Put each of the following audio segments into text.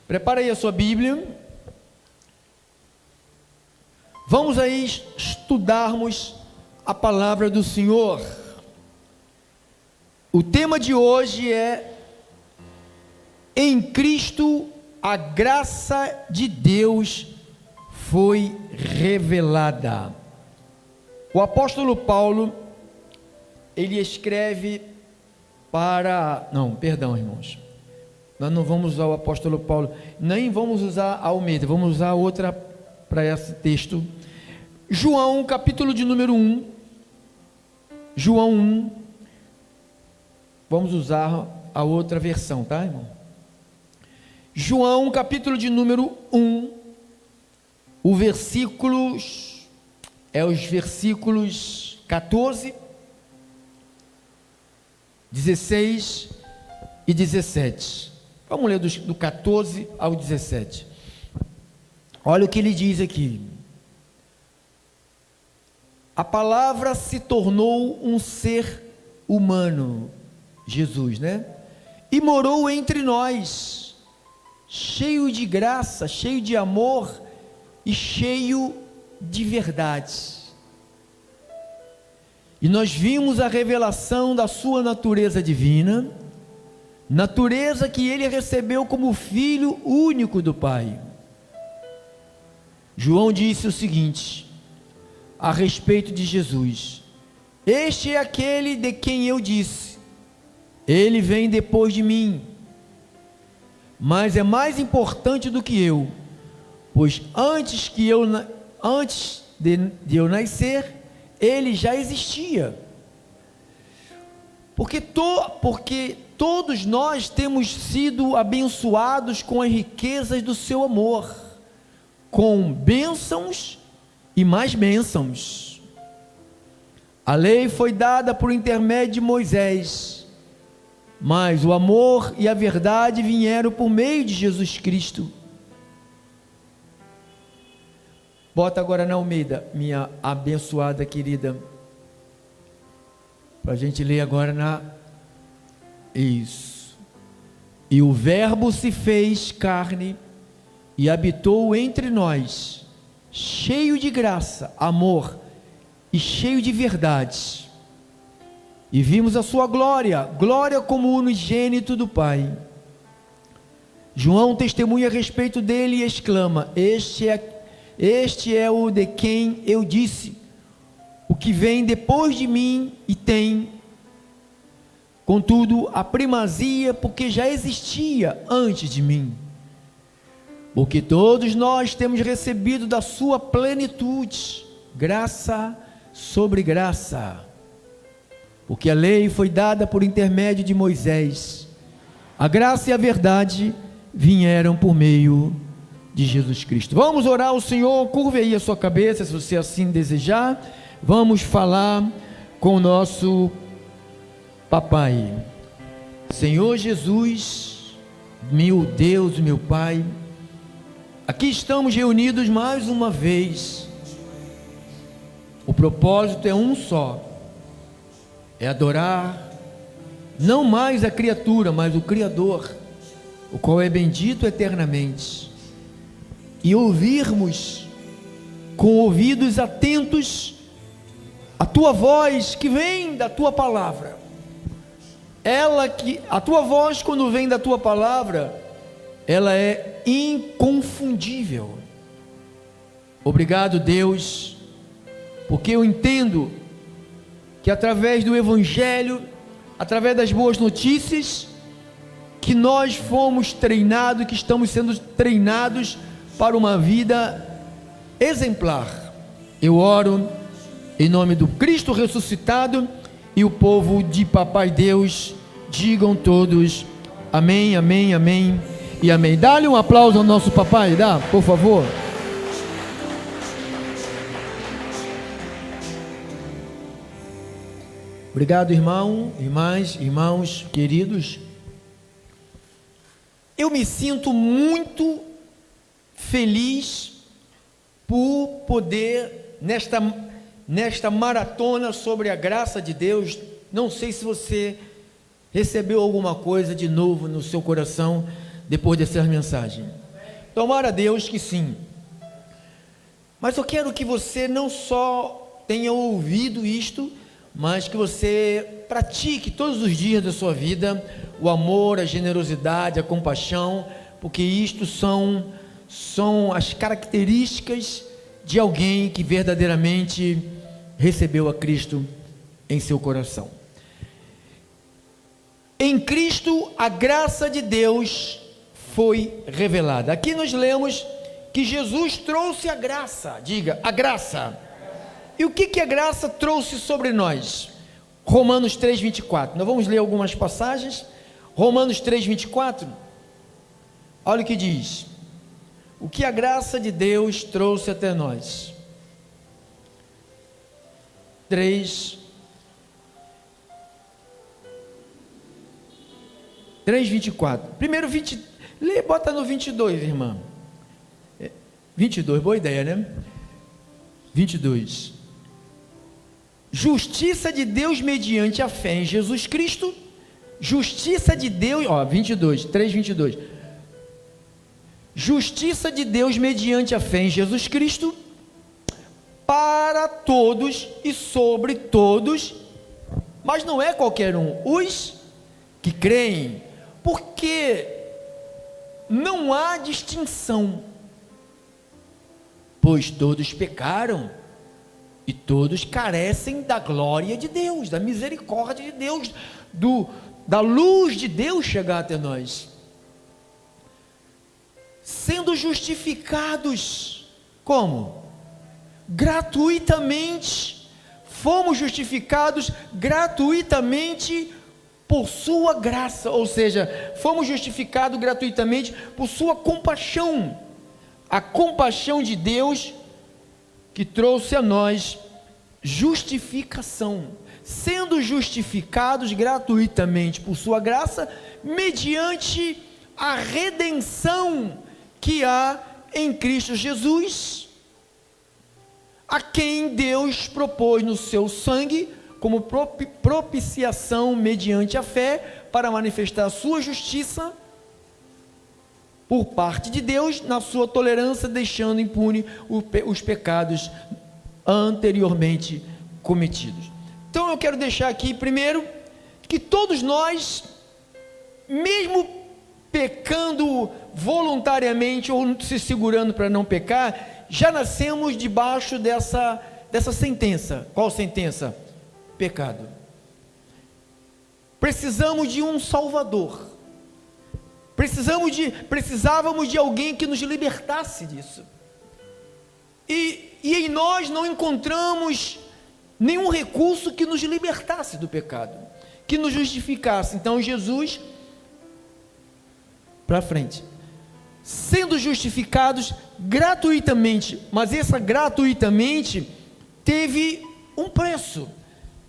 Prepara aí a sua Bíblia. Vamos aí estudarmos a palavra do Senhor. O tema de hoje é: em Cristo a graça de Deus foi revelada. O apóstolo Paulo, ele escreve para... irmãos. Nós não vamos usar o apóstolo Paulo, nem vamos usar a Almeida, vamos usar outra para esse texto. João, capítulo de número 1. João 1. Vamos usar a outra versão, tá, irmão? João, capítulo de número 1. O versículos... os versículos 14, 16 e 17. Vamos ler do 14 ao 17. Olha o que ele diz aqui: a palavra se tornou um ser humano, Jesus, né? E morou entre nós, cheio de graça, cheio de amor e cheio de verdade. E nós vimos a revelação da sua natureza divina, natureza que ele recebeu como filho único do Pai. João disse o seguinte a respeito de Jesus: este é aquele de quem eu disse, ele vem depois de mim, mas é mais importante do que eu, pois antes de eu nascer, ele já existia. Porque todos nós temos sido abençoados com as riquezas do seu amor, com bênçãos e mais bênçãos. A lei foi dada por intermédio de Moisés, mas o amor e a verdade vieram por meio de Jesus Cristo. Bota agora na Almeida, minha abençoada querida, para a gente ler agora isso. E o Verbo se fez carne e habitou entre nós, cheio de graça, amor e cheio de verdade. E vimos a sua glória, glória como unigênito do Pai. João testemunha a respeito dele e exclama: este é o de quem eu disse, o que vem depois de mim e tem, contudo, a primazia, porque já existia antes de mim. Porque todos nós temos recebido da sua plenitude, graça sobre graça. Porque a lei foi dada por intermédio de Moisés, a graça e a verdade vieram por meio de Jesus Cristo. Vamos orar ao Senhor. Curve aí a sua cabeça, se você assim desejar. Vamos falar com o nosso papai. Senhor Jesus, meu Deus, meu Pai, aqui estamos reunidos mais uma vez. O propósito é um só: é adorar não mais a criatura, mas o Criador, o qual é bendito eternamente, e ouvirmos com ouvidos atentos a tua voz que vem da tua palavra. A tua voz, quando vem da tua palavra, ela é inconfundível. Obrigado, Deus, porque eu entendo que através do Evangelho, através das boas notícias, que nós fomos treinados, que estamos sendo treinados para uma vida exemplar. Eu oro em nome do Cristo ressuscitado, e o povo de Papai Deus digam todos amém, amém, amém e amém. Dá-lhe um aplauso ao nosso papai, dá, por favor. Obrigado, irmão, irmãs, irmãos queridos. Eu me sinto muito feliz por poder, nesta maratona sobre a graça de Deus, não sei se você recebeu alguma coisa de novo no seu coração depois dessa mensagem? Tomara a Deus que sim. Mas eu quero que você não só tenha ouvido isto, mas que você pratique todos os dias da sua vida o amor, a generosidade, a compaixão, porque isto são as características de alguém que verdadeiramente recebeu a Cristo em seu coração. Em Cristo a graça de Deus foi revelada. Aqui nós lemos que Jesus trouxe a graça. Diga, a graça. E o que a graça trouxe sobre nós? Romanos 3:24. Nós vamos ler algumas passagens. Romanos 3:24. Olha o que diz. O que a graça de Deus trouxe até nós. 3:24. Primeiro 20, bota no 22, irmã. 22, boa ideia, né? 22. Justiça de Deus mediante a fé em Jesus Cristo. Justiça de Deus, 22, 3:22. Justiça de Deus mediante a fé em Jesus Cristo, para todos e sobre todos, mas não é qualquer um, os que creem, porque não há distinção, pois todos pecaram e todos carecem da glória de Deus, da misericórdia de Deus, da luz de Deus chegar até nós, sendo justificados, como? Gratuitamente. Fomos justificados gratuitamente por sua graça, ou seja, fomos justificados gratuitamente por sua compaixão, a compaixão de Deus que trouxe a nós justificação, sendo justificados gratuitamente por sua graça, mediante a redenção que há em Cristo Jesus, a quem Deus propôs no seu sangue como propiciação mediante a fé, para manifestar a sua justiça por parte de Deus, na sua tolerância, deixando impune os pecados anteriormente cometidos. Então eu quero deixar aqui primeiro, que todos nós, mesmo pecando voluntariamente ou se segurando para não pecar, já nascemos debaixo dessa sentença. Qual sentença? Pecado. Precisamos de um Salvador. Precisávamos de alguém que nos libertasse disso. E em nós não encontramos nenhum recurso que nos libertasse do pecado, que nos justificasse. Então Jesus, para frente, sendo justificados gratuitamente, mas essa gratuitamente teve um preço,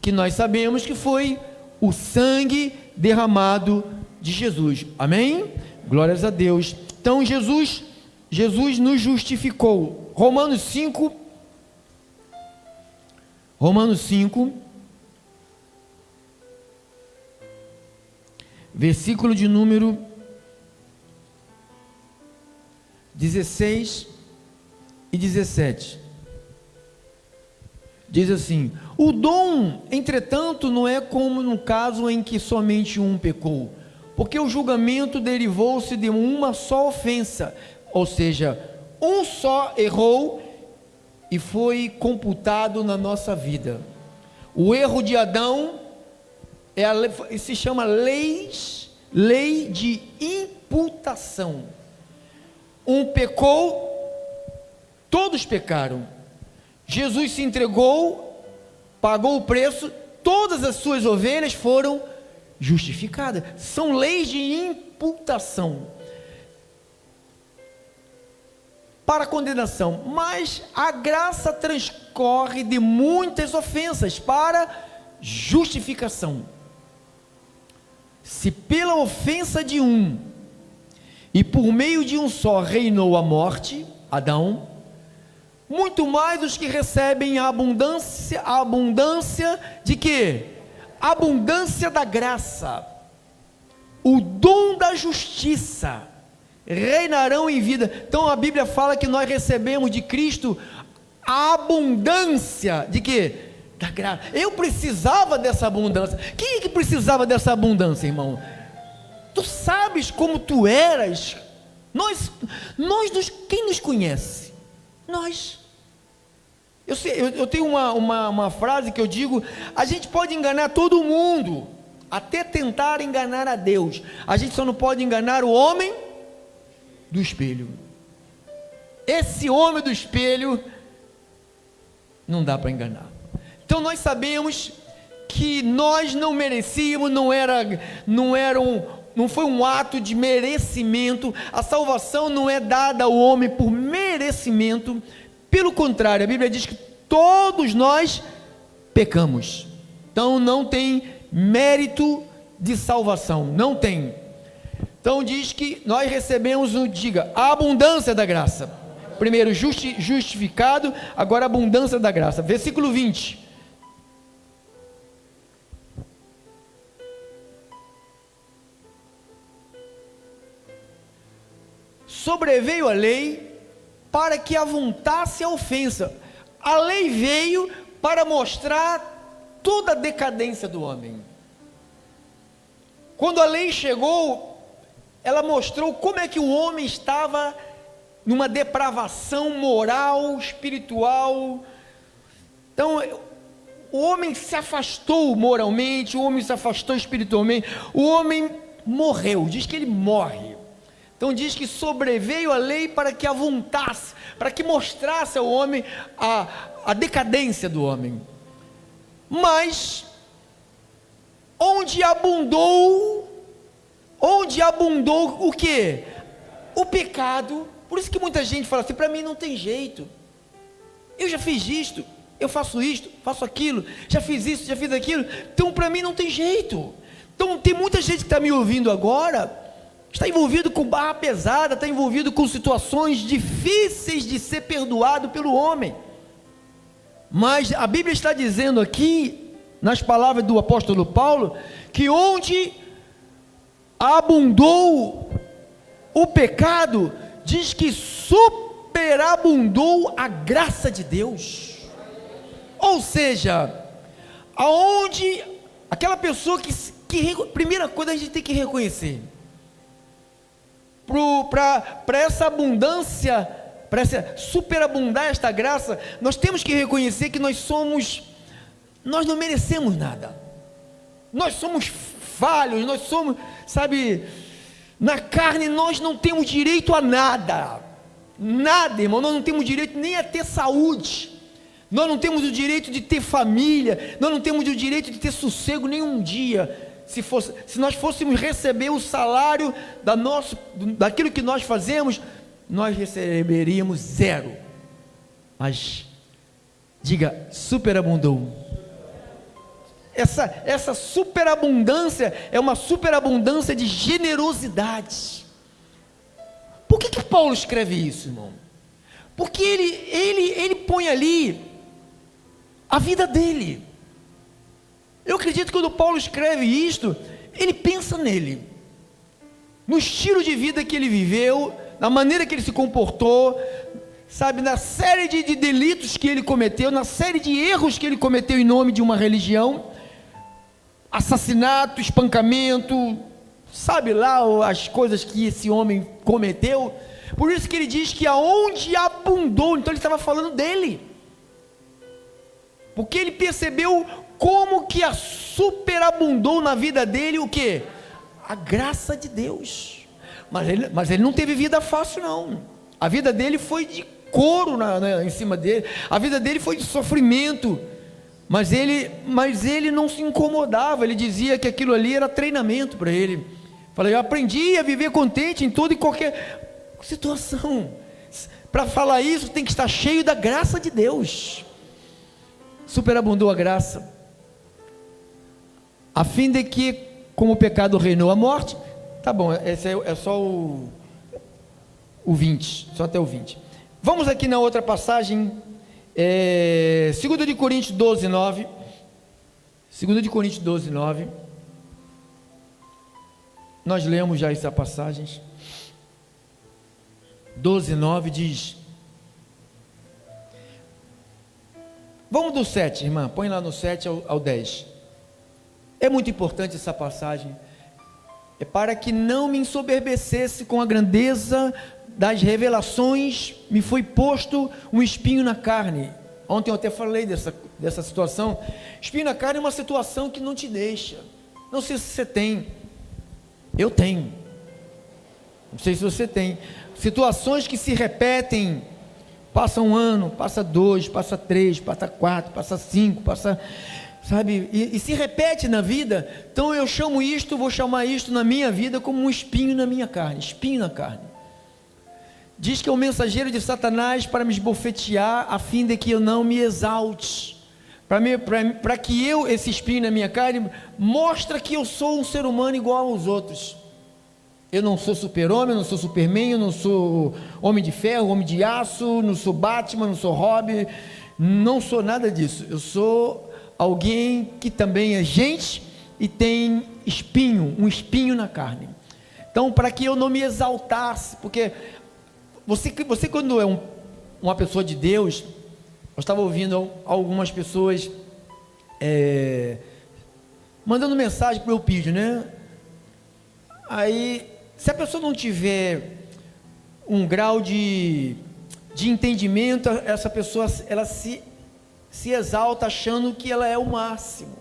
que nós sabemos que foi o sangue derramado de Jesus. Amém? Glórias a Deus. Então Jesus nos justificou. Romanos 5, versículo de número 16 e 17, diz assim: o dom, entretanto, não é como no caso em que somente um pecou, porque o julgamento derivou-se de uma só ofensa, ou seja, um só errou e foi computado na nossa vida. O erro de Adão se chama lei de imputação. Um pecou, todos pecaram. Jesus se entregou, pagou o preço, todas as suas ovelhas foram justificadas. São leis de imputação para condenação, mas a graça transcorre de muitas ofensas para justificação. Se pela ofensa de um e por meio de um só reinou a morte, Adão, muito mais os que recebem a abundância de quê? Abundância da graça, o dom da justiça, reinarão em vida. Então a Bíblia fala que nós recebemos de Cristo a abundância de quê? Da graça. Eu precisava dessa abundância. Quem é que precisava dessa abundância, irmão? Tu sabes como tu eras. Quem nos conhece? Nós. Eu tenho uma frase que eu digo: a gente pode enganar todo mundo, até tentar enganar a Deus. A gente só não pode enganar o homem do espelho. Esse homem do espelho não dá para enganar. Então nós sabemos que nós não merecíamos, não foi um ato de merecimento. A salvação não é dada ao homem por merecimento. Pelo contrário, a Bíblia diz que todos nós pecamos. Então não tem mérito de salvação, não tem. Então diz que nós recebemos, a abundância da graça. Primeiro justificado, agora a abundância da graça. Versículo 20. Sobreveio a lei para que avuntasse a ofensa. A lei veio para mostrar toda a decadência do homem. Quando a lei chegou, ela mostrou como é que o homem estava numa depravação moral, espiritual. Então, o homem se afastou moralmente, o homem se afastou espiritualmente, o homem morreu, diz que ele morre. Então diz que sobreveio a lei para que avuntasse, para que mostrasse ao homem a decadência do homem. Mas onde abundou o quê? O pecado. Por isso que muita gente fala assim: para mim não tem jeito, eu já fiz isto, eu faço isto, faço aquilo, já fiz isso, já fiz aquilo, então para mim não tem jeito. Então tem muita gente que está me ouvindo agora, está envolvido com barra pesada, está envolvido com situações difíceis de ser perdoado pelo homem. Mas a Bíblia está dizendo aqui, nas palavras do apóstolo Paulo, que onde abundou o pecado, diz que superabundou a graça de Deus. Ou seja, aonde aquela pessoa que primeira coisa a gente tem que reconhecer, para essa abundância, para superabundar esta graça, nós temos que reconhecer que nós não merecemos nada, nós somos falhos, nós somos, na carne nós não temos direito a nada, irmão, nós não temos direito nem a ter saúde, nós não temos o direito de ter família, nós não temos o direito de ter sossego nenhum dia. Se nós fôssemos receber o salário daquilo que nós fazemos, nós receberíamos zero. Mas diga: superabundou. Essa superabundância é uma superabundância de generosidade. Por que Paulo escreve isso, irmão? Porque ele põe ali a vida dele. Eu acredito que quando Paulo escreve isto, ele pensa nele, no estilo de vida que ele viveu, na maneira que ele se comportou, na série de delitos que ele cometeu, na série de erros que ele cometeu em nome de uma religião, assassinato, espancamento, sabe lá as coisas que esse homem cometeu. Por isso que ele diz que aonde abundou, então ele estava falando dele, porque ele percebeu como que superabundou na vida dele o que? A graça de Deus. Mas ele não teve vida fácil não, a vida dele foi de couro em cima dele, a vida dele foi de sofrimento, mas ele não se incomodava, ele dizia que aquilo ali era treinamento para ele. Falei: eu aprendi a viver contente em toda e qualquer situação. Para falar isso tem que estar cheio da graça de Deus. Superabundou a graça, a fim de que, como o pecado reinou a morte, tá bom, esse é só o 20, só até o 20. Vamos aqui na outra passagem, 2 de Coríntios 12, 9, 2 de Coríntios 12, 9, nós lemos já essa passagem. 12:9 diz, vamos do 7, irmã, põe lá no 7 ao 10, é muito importante essa passagem, é para que não me ensoberbecesse com a grandeza das revelações, me foi posto um espinho na carne. Ontem eu até falei dessa situação. Espinho na carne é uma situação que não te deixa. Não sei se você tem. Eu tenho. Não sei se você tem. Situações que se repetem. Passa um ano, passa 2, passa 3, passa 4, passa 5, passa... Sabe? E se repete na vida. Então eu chamo isto, vou chamar isto na minha vida como um espinho na minha carne. Espinho na carne. Diz que é o mensageiro de Satanás para me esbofetear, a fim de que eu não me exalte. Para que eu, esse espinho na minha carne, mostra que eu sou um ser humano igual aos outros. Eu não sou super-homem, eu não sou Superman, eu não sou Homem de Ferro, Homem de Aço, não sou Batman, não sou Robin, não sou nada disso. Eu sou alguém que também é gente e tem espinho, um espinho na carne. Então, para que eu não me exaltasse, porque você quando é uma pessoa de Deus, eu estava ouvindo algumas pessoas mandando mensagem para o Eupídio, né? Aí, se a pessoa não tiver um grau de entendimento, essa pessoa ela se exalta achando que ela é o máximo.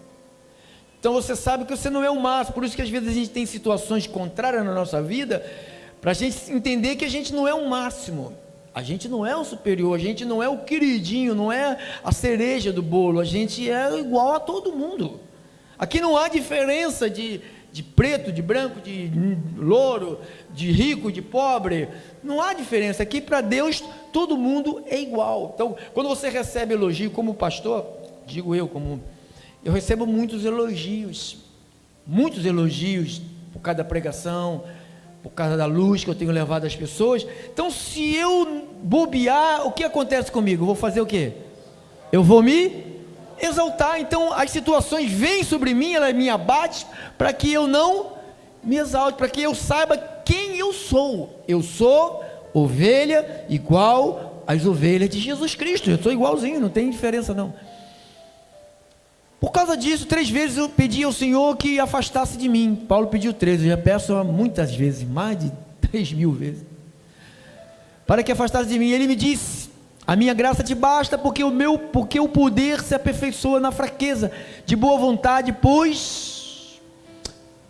Então você sabe que você não é o máximo, por isso que às vezes a gente tem situações contrárias na nossa vida, para a gente entender que a gente não é o máximo, a gente não é o superior, a gente não é o queridinho, não é a cereja do bolo, a gente é igual a todo mundo. Aqui não há diferença de preto, de branco, de louro, de rico, de pobre, não há diferença. Aqui para Deus todo mundo é igual. Então quando você recebe elogio como pastor, digo eu recebo muitos elogios por cada pregação, por causa da luz que eu tenho levado às pessoas. Então se eu bobear, o que acontece comigo? Eu vou fazer o quê? Eu vou me exaltar. Então as situações vêm sobre mim, elas me abatem, para que eu não me exalte, para que eu saiba quem eu sou. Eu sou ovelha igual às ovelhas de Jesus Cristo, eu sou igualzinho, não tem diferença não. Por causa disso, 3 vezes eu pedi ao Senhor que afastasse de mim. Paulo pediu 3, eu já peço muitas vezes, mais de 3.000 vezes, para que afastasse de mim. Ele me disse: a minha graça te basta, porque o poder se aperfeiçoa na fraqueza. De boa vontade, pois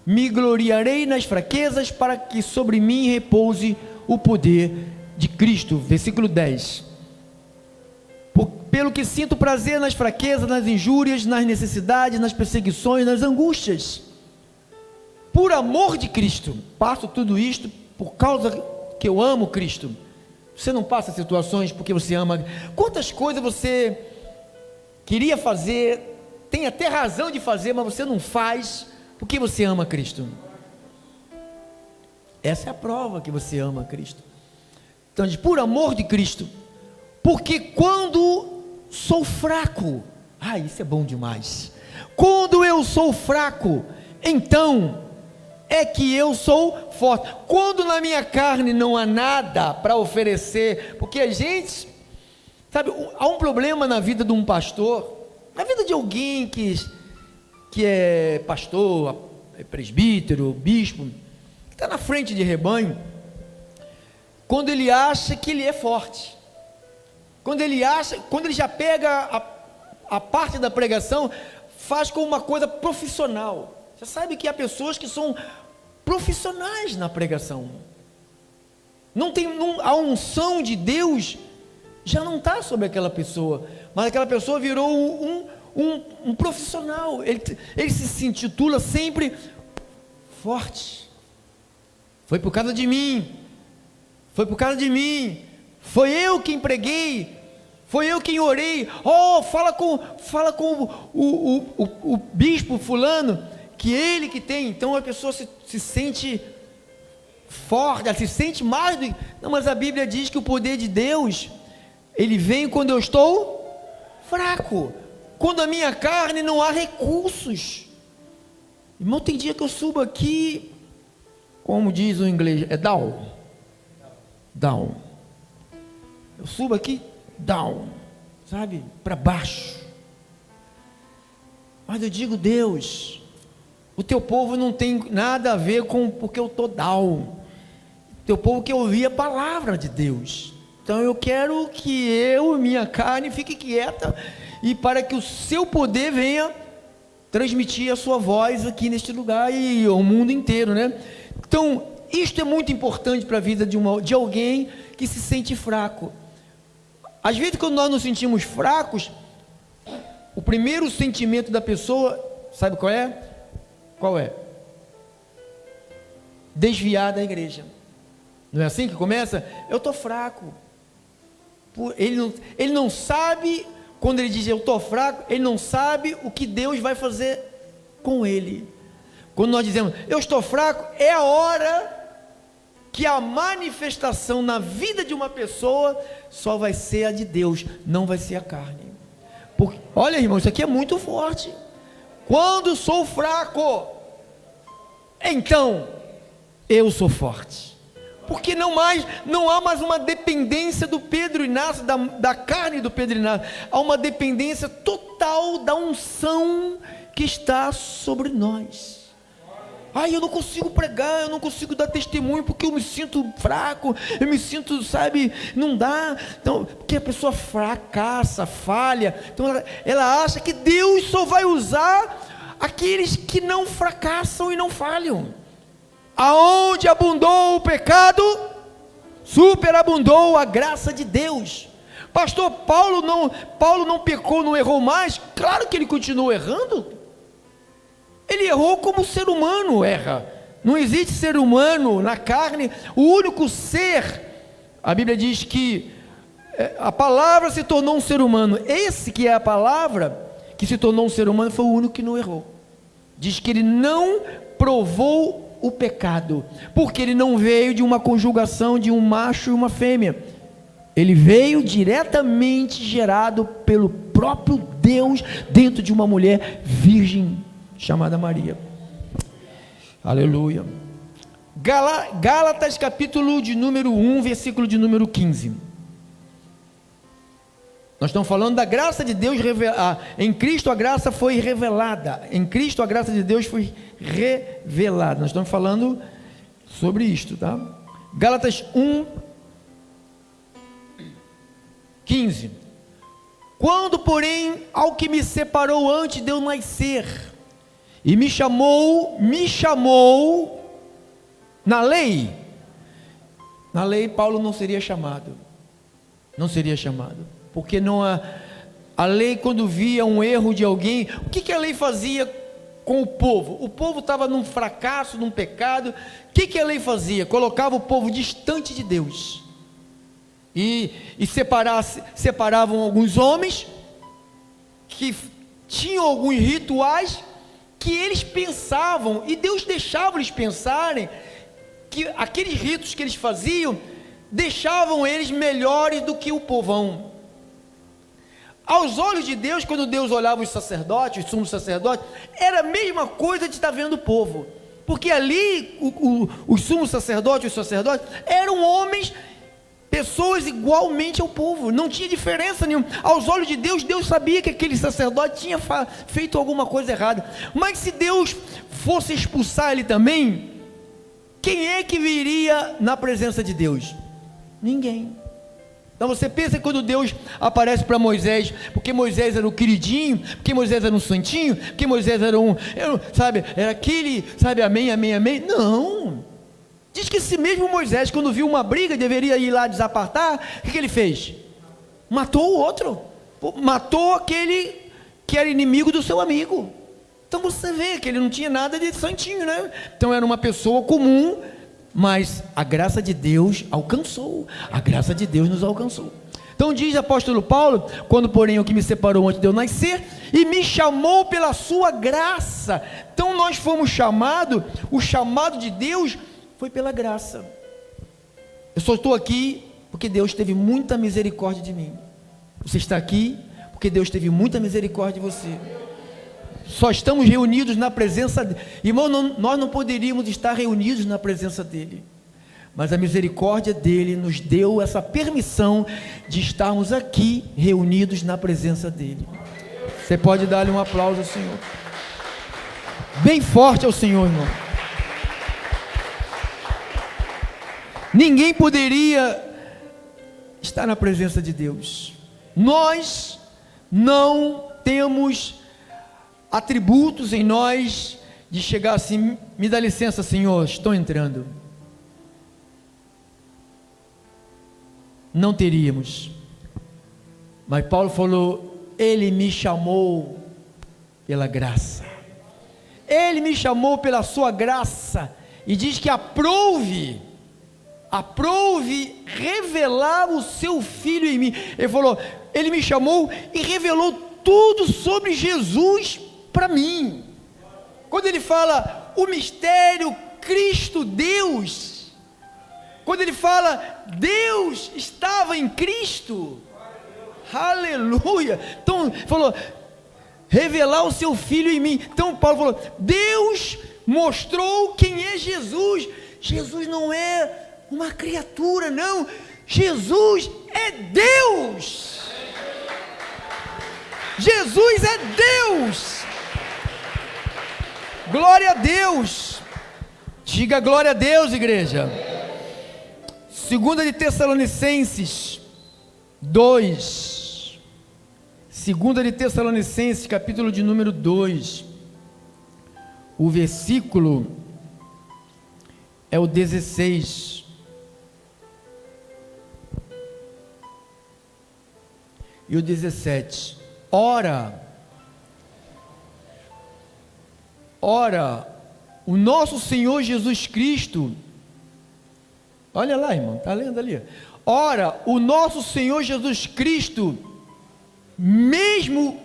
me gloriarei nas fraquezas, para que sobre mim repouse o poder de Cristo. Versículo 10. Pelo que sinto prazer nas fraquezas, nas injúrias, nas necessidades, nas perseguições, nas angústias, por amor de Cristo. Passo tudo isto por causa que eu amo Cristo. Você não passa situações porque você ama. Quantas coisas você queria fazer, tem até razão de fazer, mas você não faz porque você ama Cristo? Essa é a prova que você ama Cristo. Então diz, por amor de Cristo, porque quando sou fraco, isso é bom demais, quando eu sou fraco, então é que eu sou forte. Quando na minha carne não há nada para oferecer, porque a gente, sabe, há um problema na vida de um pastor, na vida de alguém que é pastor, é presbítero, bispo, que está na frente de rebanho, quando ele acha que ele é forte, quando ele já pega a parte da pregação, faz como uma coisa profissional. Você sabe que há pessoas que são profissionais na pregação. A unção de Deus já não está sobre aquela pessoa, mas aquela pessoa virou um profissional. Ele se intitula sempre forte. Foi por causa de mim. Foi por causa de mim. Foi eu quem preguei. Foi eu quem orei. Fala com o bispo fulano, que ele que tem. Então a pessoa se sente forte, ela se sente mais do... Não, mas a Bíblia diz que o poder de Deus, ele vem quando eu estou fraco, quando a minha carne não há recursos. Irmão, tem dia que eu subo aqui, como diz o inglês, é down. Eu subo aqui, down, sabe, para baixo. Mas eu digo, Deus, o teu povo não tem nada a ver com porque eu estou down. O teu povo quer ouvir a palavra de Deus. Então eu quero que eu e minha carne fique quieta, e para que o seu poder venha transmitir a sua voz aqui neste lugar e ao mundo inteiro, né? Então, isto é muito importante para a vida de alguém que se sente fraco. Às vezes, quando nós nos sentimos fracos, o primeiro sentimento da pessoa, sabe qual é? Qual é? Desviar da igreja. Não é assim que começa? Eu estou fraco. Ele não sabe, quando ele diz eu estou fraco, ele não sabe o que Deus vai fazer com ele. Quando nós dizemos eu estou fraco, é a hora que a manifestação na vida de uma pessoa só vai ser a de Deus, não vai ser a carne. Porque, olha, irmão, isso aqui é muito forte. Quando sou fraco, então eu sou forte. Porque não há mais uma dependência do Pedro Inácio, da carne do Pedro Inácio. Há uma dependência total da unção que está sobre nós. Ai, eu não consigo pregar, eu não consigo dar testemunho porque eu me sinto fraco, eu me sinto, sabe, não dá. Então, porque a pessoa fracassa, falha. Então ela acha que Deus só vai usar aqueles que não fracassam e não falham. Aonde abundou o pecado, superabundou a graça de Deus. Pastor, Paulo não pecou, não errou mais? Claro que ele continuou errando. Ele errou como ser humano erra. Não existe ser humano na carne. O único ser, a Bíblia diz que a palavra se tornou um ser humano. Esse que é a palavra que se tornou um ser humano foi o único que não errou. Diz que ele não provou o pecado, porque ele não veio de uma conjugação de um macho e uma fêmea. Ele veio diretamente gerado pelo próprio Deus dentro de uma mulher virgem chamada Maria. Aleluia. Gálatas capítulo de número 1, versículo de número 15. Nós estamos falando da graça de Deus em Cristo. A graça foi revelada. Em Cristo a graça de Deus foi revelada. Nós estamos falando sobre isto, tá? Gálatas 1, 15. Quando, porém, ao que me separou antes de eu nascer, e me chamou na lei, Paulo não seria chamado, porque não a lei, quando via um erro de alguém, o que a lei fazia com o povo? O povo estava num fracasso, num pecado. O que a lei fazia? Colocava o povo distante de Deus, e separavam alguns homens que tinham alguns rituais que eles pensavam, e Deus deixava eles pensarem que aqueles ritos que eles faziam deixavam eles melhores do que o povão. Aos olhos de Deus, quando Deus olhava os sacerdotes, os sumos sacerdotes, era a mesma coisa de estar vendo o povo, porque ali os sumos sacerdotes, os sacerdotes eram homens, pessoas igualmente ao povo, não tinha diferença nenhuma. Aos olhos de Deus, Deus sabia que aquele sacerdote tinha feito alguma coisa errada, mas se Deus fosse expulsar ele também, quem é que viria na presença de Deus? Ninguém. Então você pensa que quando Deus aparece para Moisés, porque Moisés era o queridinho, porque Moisés era um santinho, porque Moisés era era aquele, amém, amém, amém. Não. Diz que esse mesmo Moisés, quando viu uma briga, deveria ir lá desapartar. O que ele fez? Matou o outro, matou aquele que era inimigo do seu amigo. Então você vê que ele não tinha nada de santinho, né? Então era uma pessoa comum, mas a graça de Deus alcançou, a graça de Deus nos alcançou. Então diz o apóstolo Paulo: quando porém o que me separou antes de eu nascer, e me chamou pela sua graça. Então nós fomos chamados, o chamado de Deus foi pela graça. Eu só estou aqui porque Deus teve muita misericórdia de mim. Você está aqui porque Deus teve muita misericórdia de você. Só estamos reunidos na presença dele. Irmão, nós não poderíamos estar reunidos na presença dele, mas a misericórdia dele nos deu essa permissão de estarmos aqui reunidos na presença dele. Você pode dar-lhe um aplauso ao Senhor, bem forte ao Senhor, irmão. Ninguém poderia estar na presença de Deus. Nós não temos atributos em nós de chegar assim: me dá licença, Senhor, estou entrando. Não teríamos. Mas Paulo falou: Ele me chamou pela graça. Ele me chamou pela sua graça. E diz que aprouve revelar o seu Filho em mim. Ele falou: Ele me chamou e revelou tudo sobre Jesus para mim. Quando ele fala o mistério Cristo Deus, quando ele fala Deus estava em Cristo, aleluia. Então falou: revelar o seu Filho em mim. Então Paulo falou: Deus mostrou quem é Jesus. Jesus não é uma criatura, não. Jesus é Deus. Jesus é Deus. Glória a Deus. Diga glória a Deus, igreja. 2 de Tessalonicenses 2. 2 de Tessalonicenses, capítulo de número 2. O versículo é o 16. E o 17. Ora, o nosso Senhor Jesus Cristo, olha lá, irmão, está lendo ali. Ora, o nosso Senhor Jesus Cristo, mesmo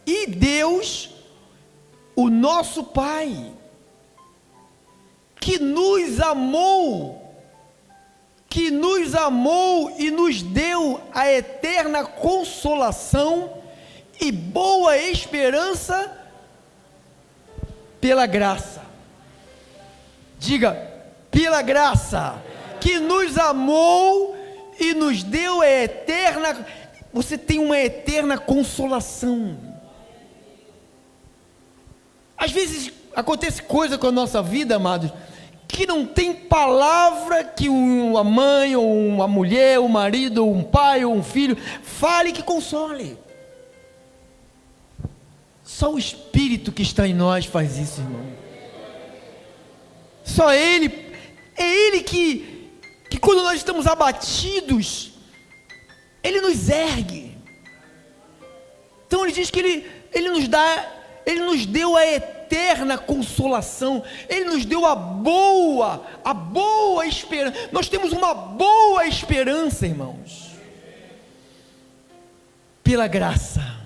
e Deus, o nosso Pai, que nos amou e nos deu a eterna consolação e boa esperança pela graça. Diga, pela graça, que nos amou e nos deu a eterna, você tem uma eterna consolação. Às vezes acontece coisa com a nossa vida, amados, que não tem palavra que uma mãe, ou uma mulher, um marido, ou um pai, ou um filho fale que console. Só o Espírito que está em nós faz isso, irmão. Só Ele, é Ele que quando nós estamos abatidos, Ele nos ergue. Então Ele diz que Ele nos deu a eterna consolação, Ele nos deu a boa esperança. Nós temos uma boa esperança, irmãos, pela graça,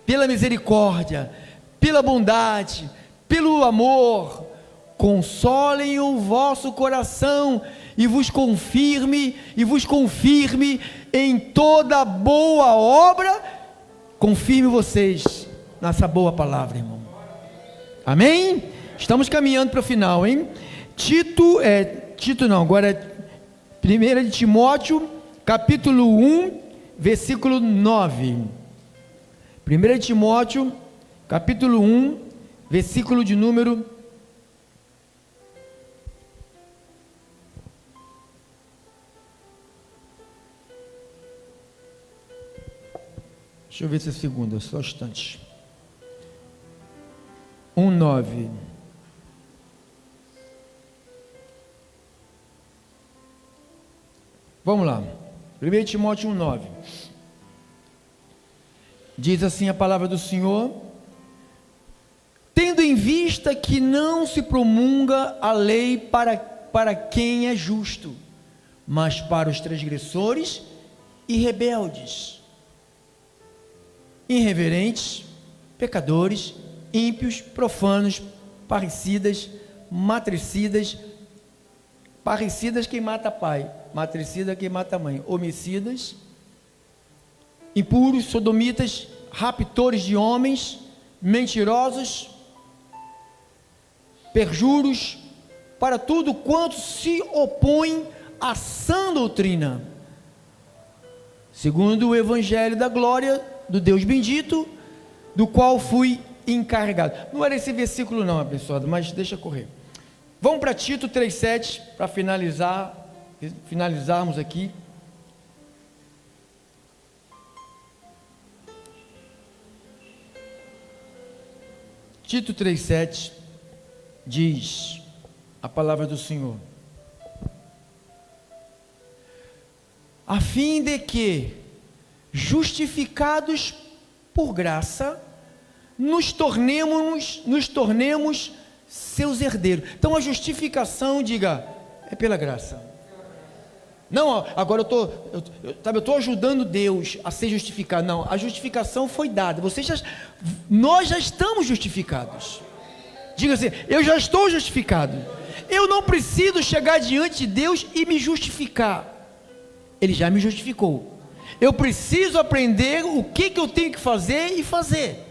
pela misericórdia, pela bondade, pelo amor. Consolem o vosso coração e vos confirme em toda boa obra. Confirme vocês nessa boa palavra, irmão. Amém? Estamos caminhando para o final, hein? Agora 1 de Timóteo, capítulo 1, versículo 9. 1 de Timóteo, capítulo 1, versículo de número 9. Deixa eu ver se é segunda, só um instante. 1:9. Vamos lá. 1 Timóteo 1:9. Diz assim a palavra do Senhor: tendo em vista que não se promulga a lei para quem é justo, mas para os transgressores e rebeldes, irreverentes, pecadores, ímpios, profanos, parricidas, matricidas, parricidas quem mata pai, matricida quem mata mãe, homicidas, impuros, sodomitas, raptores de homens, mentirosos, perjuros, para tudo quanto se opõe à sã doutrina, segundo o evangelho da glória do Deus bendito, do qual fui encarregado. Não era esse versículo não, abençoado, mas deixa correr. Vamos para Tito 3,7, para finalizarmos aqui. Tito 3,7 diz a palavra do Senhor: a fim de que, justificados por graça, nos tornemos seus herdeiros. Então a justificação, diga, é pela graça. Não, agora eu estou ajudando Deus a ser justificado. Não, a justificação foi dada. Nós já estamos justificados. Diga assim: eu já estou justificado. Eu não preciso chegar diante de Deus e me justificar. Ele já me justificou. Eu preciso aprender o que eu tenho que fazer e fazer,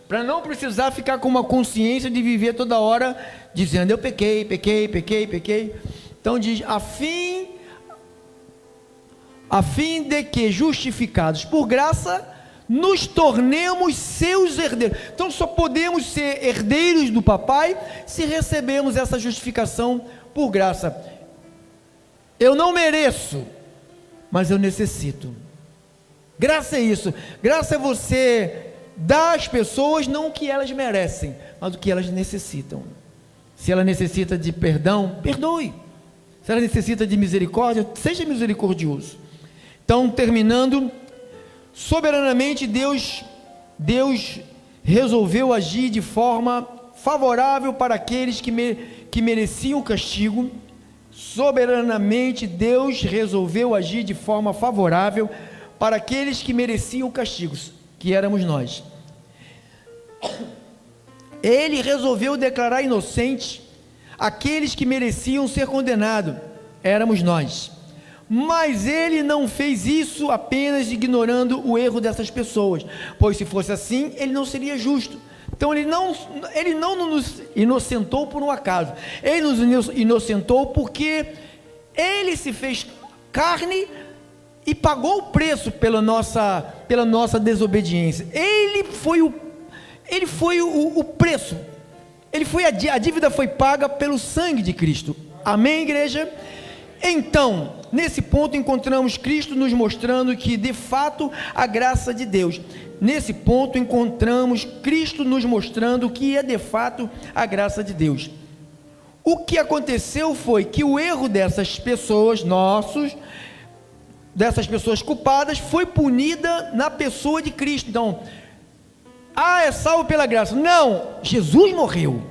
para não precisar ficar com uma consciência de viver toda hora dizendo: eu pequei. Então diz: a fim de que, justificados por graça, nos tornemos seus herdeiros. Então só podemos ser herdeiros do papai se recebemos essa justificação por graça. Eu não mereço, mas eu necessito. Graça é isso. Graça é você dar às pessoas não o que elas merecem, mas o que elas necessitam. Se ela necessita de perdão, perdoe. Se ela necessita de misericórdia, seja misericordioso. Então, terminando, soberanamente Deus resolveu agir de forma favorável para aqueles que mereciam o castigo. Soberanamente Deus resolveu agir de forma favorável para aqueles que mereciam castigos, que éramos nós. Ele resolveu declarar inocentes aqueles que mereciam ser condenados, éramos nós. Mas ele não fez isso apenas ignorando o erro dessas pessoas, pois se fosse assim, ele não seria justo. Então ele não nos inocentou por um acaso, ele nos inocentou porque ele se fez carne e pagou o preço pela nossa desobediência. Ele foi o preço, a dívida foi paga pelo sangue de Cristo. Amém, igreja? Então, nesse ponto encontramos Cristo nos mostrando que de fato a graça de Deus. Nesse ponto encontramos Cristo nos mostrando que é de fato a graça de Deus. O que aconteceu foi que o erro dessas pessoas, dessas pessoas culpadas, foi punida na pessoa de Cristo. Então, é salvo pela graça. Não, Jesus morreu,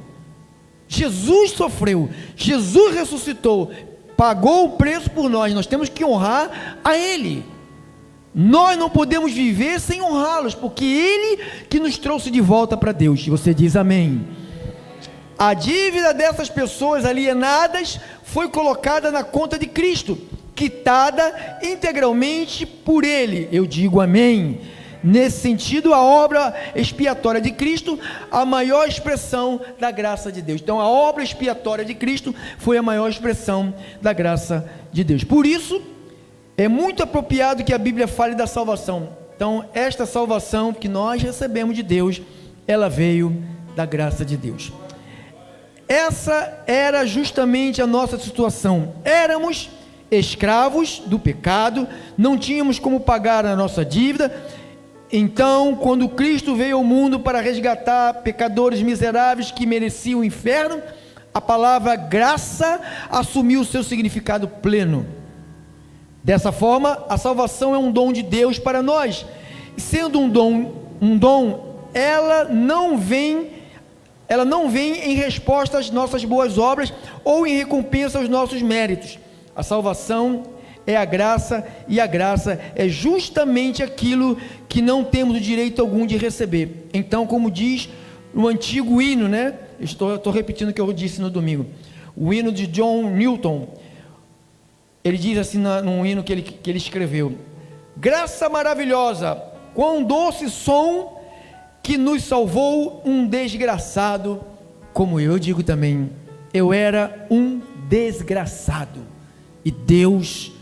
Jesus sofreu, Jesus ressuscitou, pagou o preço por nós temos que honrar a Ele. Nós não podemos viver sem honrá-los, porque Ele que nos trouxe de volta para Deus. Você diz amém? A dívida dessas pessoas alienadas foi colocada na conta de Cristo, quitada integralmente por Ele. Eu digo amém. Nesse sentido, a obra expiatória de Cristo, a maior expressão da graça de Deus. Então, a obra expiatória de Cristo foi a maior expressão da graça de Deus. Por isso, é muito apropriado que a Bíblia fale da salvação. Então, esta salvação que nós recebemos de Deus, ela veio da graça de Deus. Essa era justamente a nossa situação. Éramos escravos do pecado, não tínhamos como pagar a nossa dívida. Então, quando Cristo veio ao mundo para resgatar pecadores miseráveis que mereciam o inferno, a palavra graça assumiu o seu significado pleno. Dessa forma, a salvação é um dom de Deus para nós. Sendo um dom, ela não vem em resposta às nossas boas obras ou em recompensa aos nossos méritos. A salvação é a graça, e a graça é justamente aquilo que não temos o direito algum de receber. Então, como diz no antigo hino, né? Estou repetindo o que eu disse no domingo, o hino de John Newton. Ele diz assim num hino que ele escreveu: graça maravilhosa, quão doce som que nos salvou um desgraçado como eu. Eu digo também, eu era um desgraçado, e Deus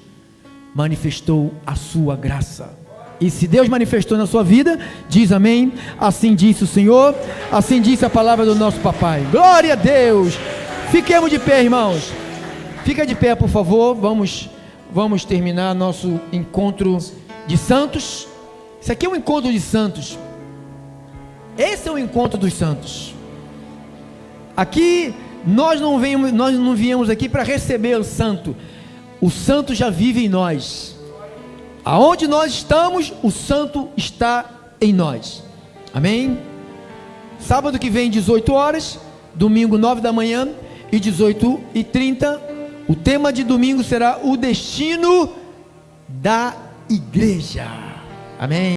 manifestou a sua graça. E se Deus manifestou na sua vida, diz amém. Assim disse o Senhor, assim disse a palavra do nosso papai. Glória a Deus. Fiquemos de pé, irmãos. Fica de pé, por favor. Vamos terminar nosso encontro de santos. Isso aqui é um encontro de santos. Esse é o encontro dos santos. Aqui nós não viemos aqui para receber o santo. O santo já vive em nós. Aonde nós estamos, o santo está em nós. Amém? Sábado que vem, 18 horas, domingo 9 da manhã e 18h30. O tema de domingo será o destino da igreja. Amém?